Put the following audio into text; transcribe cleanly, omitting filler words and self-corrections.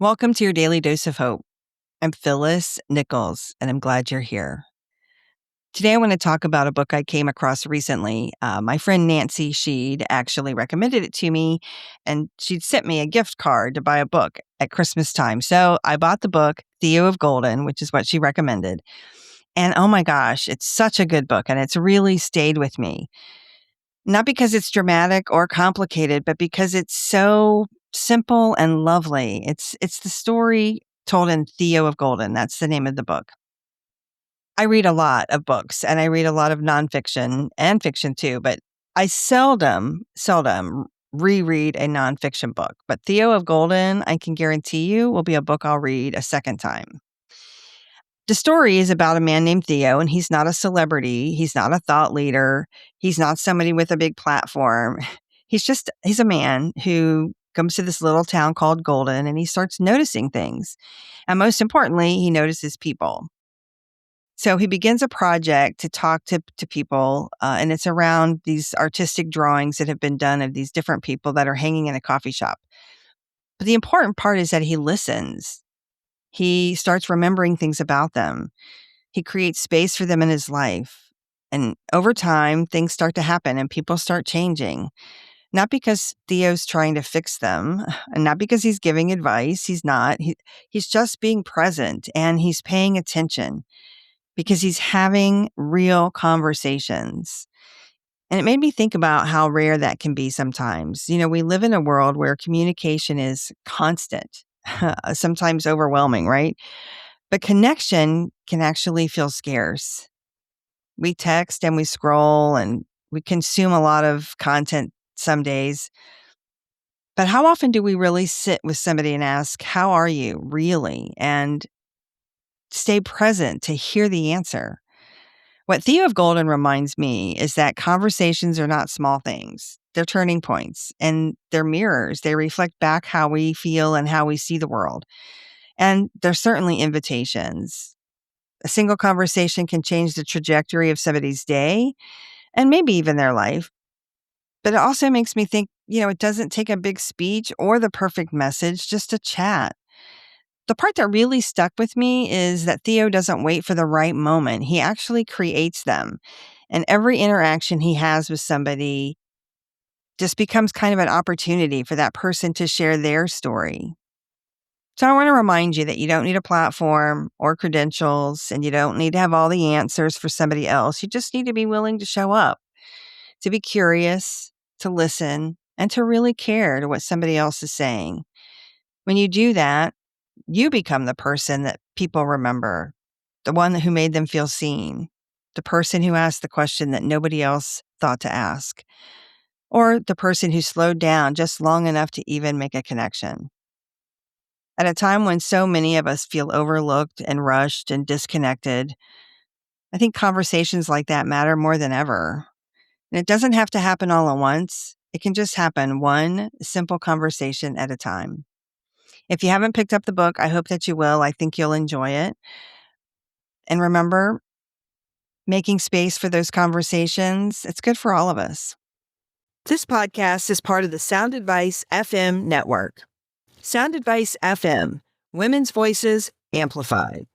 Welcome to your daily dose of hope. I'm Phyllis Nichols, and I'm glad you're here. Today, I want to talk about a book I came across recently. My friend Nancy Sheed actually recommended it to me, and she'd sent me a gift card to buy a book at Christmas time. So I bought the book, Theo of Golden, which is what she recommended. And oh my gosh, it's such a good book, and it's really stayed with me. Not because it's dramatic or complicated, but because it's so simple and lovely. It's the story told in Theo of Golden. That's the name of the book. I read a lot of books and I read a lot of nonfiction and fiction too, but I seldom reread a nonfiction book. But Theo of Golden, I can guarantee you, will be a book I'll read a second time. The story is about a man named Theo, and he's not a celebrity. He's not a thought leader. He's not somebody with a big platform. He's a man who comes to this little town called Golden, and he starts noticing things. And most importantly, he notices people. So he begins a project to talk to people, and it's around these artistic drawings that have been done of these different people that are hanging in a coffee shop. But the important part is that he listens. He starts remembering things about them. He creates space for them in his life. And over time, things start to happen and people start changing. Not because Theo's trying to fix them and not because he's giving advice. He's not. He's just being present and he's paying attention because he's having real conversations. And it made me think about how rare that can be sometimes. You know, we live in a world where communication is constant, sometimes overwhelming, right? But connection can actually feel scarce. We text and we scroll and we consume a lot of content some days. But how often do we really sit with somebody and ask, "How are you really?" and stay present to hear the answer? What Theo of Golden reminds me is that conversations are not small things. They're turning points and they're mirrors. They reflect back how we feel and how we see the world. And they're certainly invitations. A single conversation can change the trajectory of somebody's day and maybe even their life. But it also makes me think, it doesn't take a big speech or the perfect message, just a chat. The part that really stuck with me is that Theo doesn't wait for the right moment. He actually creates them. And every interaction he has with somebody just becomes kind of an opportunity for that person to share their story. So I want to remind you that you don't need a platform or credentials, and you don't need to have all the answers for somebody else. You just need to be willing to show up, to be curious, to listen, and to really care to what somebody else is saying. When you do that, you become the person that people remember, the one who made them feel seen, the person who asked the question that nobody else thought to ask, or the person who slowed down just long enough to even make a connection. At a time when so many of us feel overlooked and rushed and disconnected, I think conversations like that matter more than ever. And it doesn't have to happen all at once. It can just happen one simple conversation at a time. If you haven't picked up the book, I hope that you will. I think you'll enjoy it. And remember, making space for those conversations, it's good for all of us. This podcast is part of the Sound Advice FM network. Sound Advice FM, women's voices amplified.